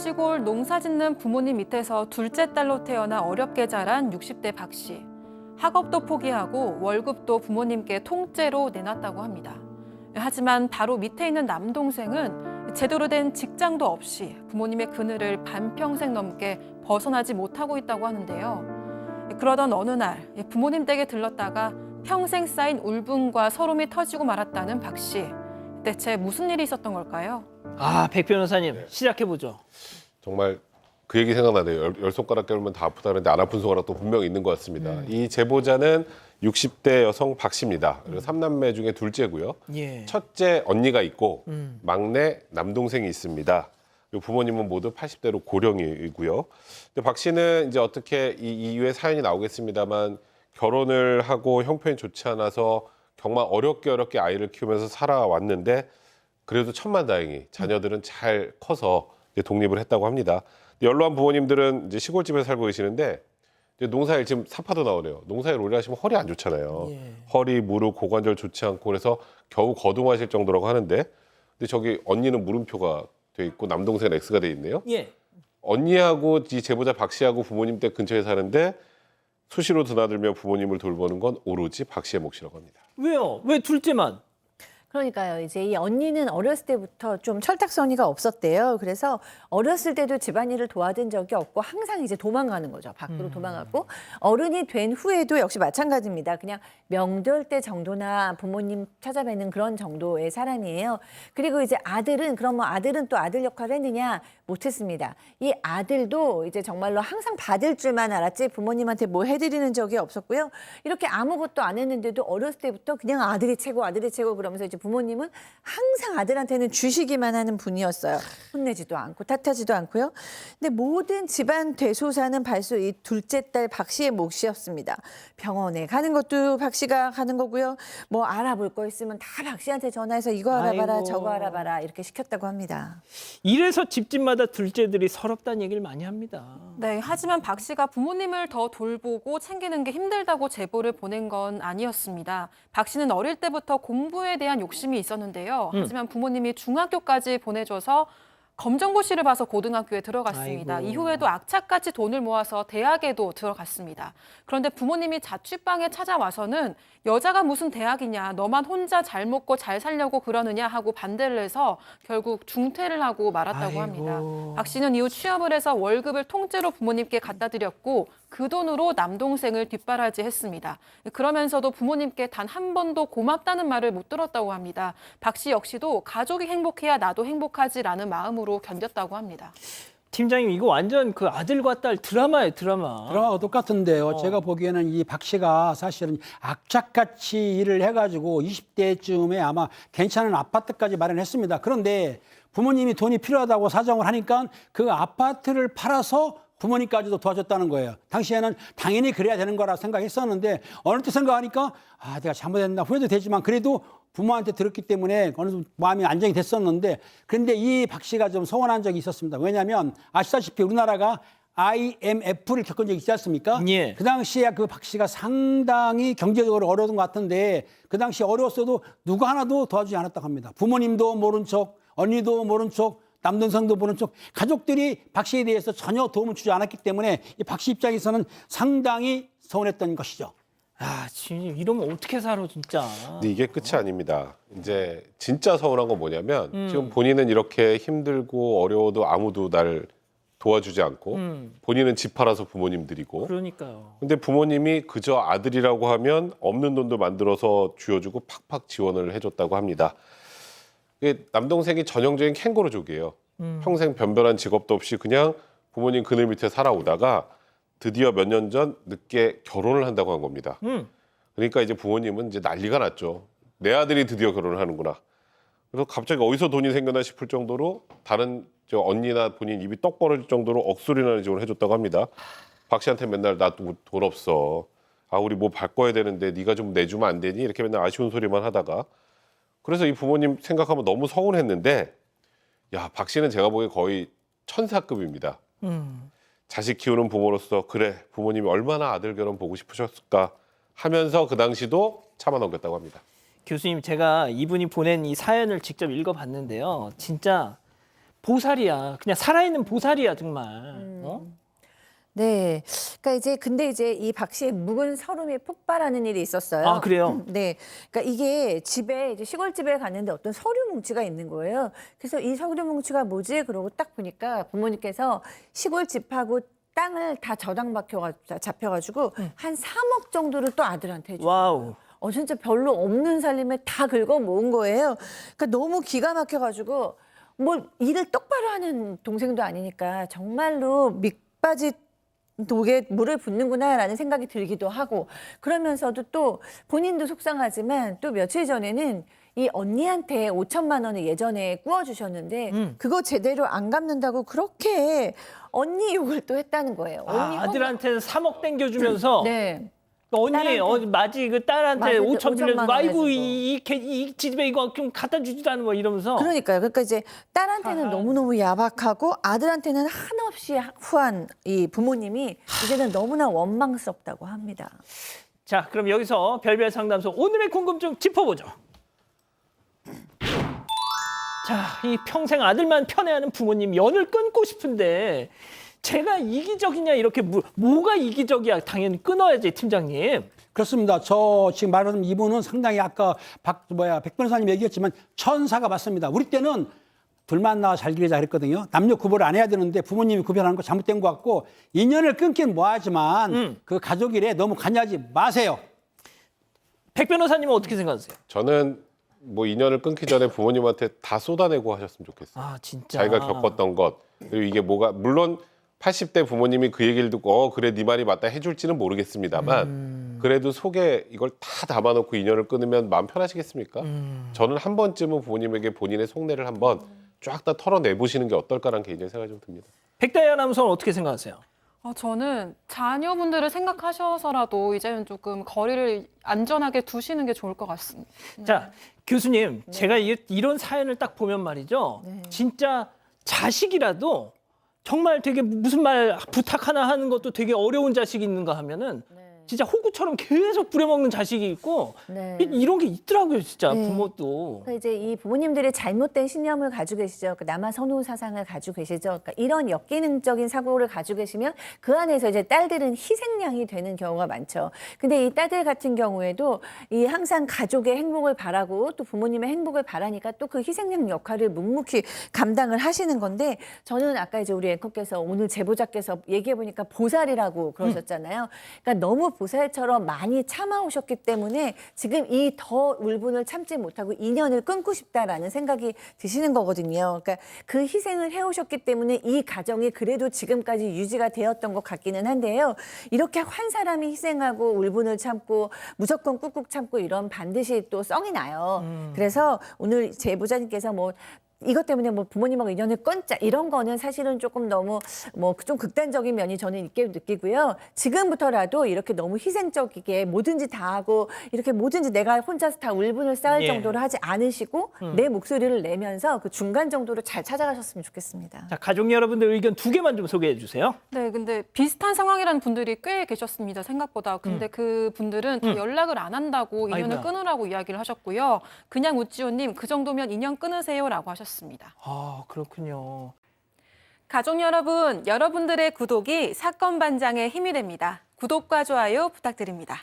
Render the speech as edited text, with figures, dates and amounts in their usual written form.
시골 농사 짓는 부모님 밑에서 둘째 딸로 태어나 어렵게 자란 60대 박 씨. 학업도 포기하고 월급도 부모님께 통째로 내놨다고 합니다. 하지만 바로 밑에 있는 남동생은 제대로 된 직장도 없이 부모님의 그늘을 반평생 넘게 벗어나지 못하고 있다고 하는데요. 그러던 어느 날 부모님 댁에 들렀다가 평생 쌓인 울분과 서름이 터지고 말았다는 박 씨. 대체 무슨 일이 있었던 걸까요? 백 변호사님 시작해보죠. 정말 그 얘기 생각나네요. 열 손가락 깨물면 다 아프다 그랬는데 안 아픈 손가락도 분명히 있는 것 같습니다. 이 제보자는 60대 여성 박 씨입니다. 그리고 3남매 중에 둘째고요. 예. 첫째 언니가 있고 막내 남동생이 있습니다. 그리고 부모님은 모두 80대로 고령이고요. 근데 박 씨는 이제 어떻게 이 이후에 사연이 나오겠습니다만 결혼을 하고 형편이 좋지 않아서 정말 어렵게 아이를 키우면서 살아왔는데 그래도 천만다행히 자녀들은 잘 커서 이제 독립을 했다고 합니다. 연로한 부모님들은 이제 시골집에 살고 계시는데 이제 농사일 지금 사파도 나오네요. 농사일 오래 하시면 허리 안 좋잖아요. 예. 허리, 무릎, 고관절 좋지 않고 그래서 겨우 거동하실 정도라고 하는데 근데 저기 언니는 물음표가 돼 있고 남동생은 X가 돼 있네요. 예. 언니하고 이 제보자 박 씨하고 부모님 댁 근처에 사는데 수시로 드나들며 부모님을 돌보는 건 오로지 박 씨의 몫이라고 합니다. 왜요? 왜 둘째만? 그러니까요. 이제 이 언니는 어렸을 때부터 좀 철딱서니가 없었대요. 그래서 어렸을 때도 집안일을 도와준 적이 없고 항상 이제 도망가는 거죠. 밖으로 도망가고 어른이 된 후에도 역시 마찬가지입니다. 그냥 명절 때 정도나 부모님 찾아뵈는 그런 정도의 사람이에요. 그리고 이제 아들은 그럼 뭐 아들은 또 아들 역할을 했느냐? 못했습니다. 이 아들도 이제 정말로 항상 받을 줄만 알았지 부모님한테 뭐 해드리는 적이 없었고요. 이렇게 아무것도 안 했는데도 어렸을 때부터 그냥 아들이 최고 그러면서 이제 부모님은 항상 아들한테는 주시기만 하는 분이었어요. 혼내지도 않고 탓하지도 않고요. 근데 모든 집안 대소사는 발수 이 둘째 딸 박 씨의 몫이었습니다. 병원에 가는 것도 박 씨가 가는 거고요. 뭐 알아볼 거 있으면 다 박 씨한테 전화해서 이거 알아봐라 아이고. 저거 알아봐라 이렇게 시켰다고 합니다. 이래서 집집마다 둘째들이 서럽다는 얘기를 많이 합니다. 네, 하지만 박 씨가 부모님을 더 돌보고 챙기는 게 힘들다고 제보를 보낸 건 아니었습니다. 박 씨는 어릴 때부터 공부에 대한 욕심이 있었는데요. 하지만 부모님이 중학교까지 보내줘서 검정고시를 봐서 고등학교에 들어갔습니다. 아이고. 이후에도 악착같이 돈을 모아서 대학에도 들어갔습니다. 그런데 부모님이 자취방에 찾아와서는 여자가 무슨 대학이냐, 너만 혼자 잘 먹고 잘 살려고 그러느냐 하고 반대를 해서 결국 중퇴를 하고 말았다고 아이고. 합니다. 박 씨는 이후 취업을 해서 월급을 통째로 부모님께 갖다 드렸고 그 돈으로 남동생을 뒷바라지했습니다. 그러면서도 부모님께 단 한 번도 고맙다는 말을 못 들었다고 합니다. 박 씨 역시도 가족이 행복해야 나도 행복하지라는 마음으로 견뎠다고 합니다. 팀장님 이거 완전 그 아들과 딸 드라마예요, 드라마. 드라마가 똑같은데요. 제가 보기에는 이 박 씨가 사실은 악착같이 일을 해가지고 20대쯤에 아마 괜찮은 아파트까지 마련했습니다. 그런데 부모님이 돈이 필요하다고 사정을 하니까 그 아파트를 팔아서 부모님까지도 도와줬다는 거예요. 당시에는 당연히 그래야 되는 거라 생각했었는데 어느 때 생각하니까 내가 잘못했나 후회도 되지만 그래도 부모한테 들었기 때문에 어느 정도 마음이 안정이 됐었는데 그런데 이 박 씨가 좀 서운한 적이 있었습니다. 왜냐하면 아시다시피 우리나라가 IMF를 겪은 적이 있지 않습니까? 예. 그 당시에 그 박 씨가 상당히 경제적으로 어려웠던 것 같은데 그 당시 어려웠어도 누구 하나도 도와주지 않았다고 합니다. 부모님도 모른 척, 언니도 모른 척, 남동생도 모른 척 가족들이 박 씨에 대해서 전혀 도움을 주지 않았기 때문에 이 박 씨 입장에서는 상당히 서운했던 것이죠. 지금 이러면 어떻게 살아 진짜. 근데 이게 끝이 아닙니다. 이제 진짜 서운한 건 뭐냐면 지금 본인은 이렇게 힘들고 어려워도 아무도 날 도와주지 않고 본인은 집 팔아서 부모님 드리고 그러니까요. 근데 부모님이 그저 아들이라고 하면 없는 돈도 만들어서 쥐어주고 팍팍 지원을 해줬다고 합니다. 이게 남동생이 전형적인 캥거루족이에요. 평생 변변한 직업도 없이 그냥 부모님 그늘 밑에 살아오다가 드디어 몇 년 전 늦게 결혼을 한다고 한 겁니다. 그러니까 이제 부모님은 이제 난리가 났죠. 내 아들이 드디어 결혼을 하는구나. 그래서 갑자기 어디서 돈이 생겨나 싶을 정도로 다른 저 언니나 본인 입이 떡 벌어질 정도로 억소리나는 지원을 해줬다고 합니다. 박 씨한테 맨날 나 돈 없어. 우리 뭐 바꿔야 되는데 네가 좀 내주면 안 되니? 이렇게 맨날 아쉬운 소리만 하다가 그래서 이 부모님 생각하면 너무 서운했는데 박 씨는 제가 보기엔 거의 천사급입니다. 자식 키우는 부모로서 그래 부모님이 얼마나 아들 결혼 보고 싶으셨을까 하면서 그 당시도 참아 넘겼다고 합니다. 교수님 제가 이분이 보낸 이 사연을 직접 읽어봤는데요. 진짜 보살이야. 그냥 살아있는 보살이야 정말. 어? 네. 그러니까 이제 근데 이제 이 박 씨의 묵은 서름이 폭발하는 일이 있었어요. 아, 그래요? 네. 그러니까 이게 집에 이제 시골집에 갔는데 어떤 서류 뭉치가 있는 거예요. 그래서 이 서류 뭉치가 뭐지? 그러고 딱 보니까 부모님께서 시골집하고 땅을 다 저당 잡혀가지고 한 3억 정도를 또 아들한테 해주고. 와우. 진짜 별로 없는 살림에 다 긁어 모은 거예요. 그러니까 너무 기가 막혀가지고 뭐 일을 똑바로 하는 동생도 아니니까 정말로 밑바지 독에 물을 붓는구나라는 생각이 들기도 하고 그러면서도 또 본인도 속상하지만 또 며칠 전에는 이 언니한테 5천만 원을 예전에 구워주셨는데 그거 제대로 안 갚는다고 그렇게 언니 욕을 또 했다는 거예요. 언니 아들한테는 3억 땡겨주면서 네. 언니 딸한테. 마지 그 딸한테 마지한테 5천 5천만 빌려주고 원 아이고 해주고. 이 집에 이거 좀 갖다 주지도 않은 뭐 이러면서 그러니까요. 그러니까 이제 딸한테는 너무너무 야박하고 아들한테는 한없이 후한 이 부모님이 이제는 너무나 원망스럽다고 합니다. 자, 그럼 여기서 별별 상담소 오늘의 궁금증 짚어보죠. 자, 이 평생 아들만 편애하는 부모님 연을 끊고 싶은데 제가 이기적이냐 이렇게 뭐가 이기적이야? 당연히 끊어야지, 팀장님. 그렇습니다. 저 지금 말하는 이분은 상당히 아까 백 변호사님 얘기했지만 천사가 맞습니다. 우리 때는 둘만 나와 잘 지내자 그랬거든요. 남녀 구별을 안 해야 되는데 부모님이 구별하는 거 잘못된 것 같고 인연을 끊긴 뭐하지만 그 가족 일에 너무 관여하지 마세요. 백 변호사님은 어떻게 생각하세요? 저는 뭐 인연을 끊기 전에 부모님한테 다 쏟아내고 하셨으면 좋겠어요. 아, 진짜. 자기가 겪었던 것 그리고 이게 뭐가 물론 80대 부모님이 그 얘기를 듣고 그래 네 말이 맞다 해줄지는 모르겠습니다만 그래도 속에 이걸 다 담아놓고 인연을 끊으면 마음 편하시겠습니까? 저는 한 번쯤은 부모님에게 본인의 속내를 한번 쫙 다 털어내보시는 게 어떨까라는 개인적인 생각이 좀 듭니다. 백다희 아나운서는 어떻게 생각하세요? 저는 자녀분들을 생각하셔서라도 이제는 조금 거리를 안전하게 두시는 게 좋을 것 같습니다. 자, 교수님, 제가 이런 사연을 딱 보면 말이죠. 진짜 자식이라도 정말 되게 무슨 말 부탁 하나 하는 것도 되게 어려운 자식이 있는가 하면은 진짜 호구처럼 계속 부려먹는 자식이 있고 네. 이런 게 있더라고요, 진짜 네. 부모도. 그러니까 이제 이 부모님들이 잘못된 신념을 가지고 계시죠. 그러니까 남아 선호 사상을 가지고 계시죠. 그러니까 이런 역기능적인 사고를 가지고 계시면 그 안에서 이제 딸들은 희생양이 되는 경우가 많죠. 근데 이 딸들 같은 경우에도 이 항상 가족의 행복을 바라고 또 부모님의 행복을 바라니까 또 그 희생양 역할을 묵묵히 감당을 하시는 건데 저는 아까 이제 우리 앵커께서 오늘 제보자께서 얘기해 보니까 보살이라고 그러셨잖아요. 그러니까 너무 보살처럼 많이 참아오셨기 때문에 지금 이 더 울분을 참지 못하고 인연을 끊고 싶다라는 생각이 드시는 거거든요. 그러니까 그 희생을 해오셨기 때문에 이 가정이 그래도 지금까지 유지가 되었던 것 같기는 한데요. 이렇게 한 사람이 희생하고 울분을 참고 무조건 꾹꾹 참고 이런 반드시 또 썽이 나요. 그래서 오늘 제보자님께서 뭐 이것 때문에 뭐 부모님하고 인연을 끊자 이런 거는 사실은 조금 너무 뭐 좀 극단적인 면이 저는 있게 느끼고요. 지금부터라도 이렇게 너무 희생적이게 뭐든지 다 하고 이렇게 뭐든지 내가 혼자서 다 울분을 쌓을 예. 정도로 하지 않으시고 내 목소리를 내면서 그 중간 정도로 잘 찾아가셨으면 좋겠습니다. 자, 가족 여러분들 의견 2개만 좀 소개해 주세요. 네, 근데 비슷한 상황이라는 분들이 꽤 계셨습니다. 생각보다. 근데 그 분들은 다 연락을 안 한다고 인연을 아이고야. 끊으라고 이야기를 하셨고요. 그냥 우찌호님 그 정도면 인연 끊으세요라고 하셨습니다. 아, 그렇군요. 가족 여러분, 여러분들의 구독이 사건 반장의 힘이 됩니다. 구독과 좋아요 부탁드립니다.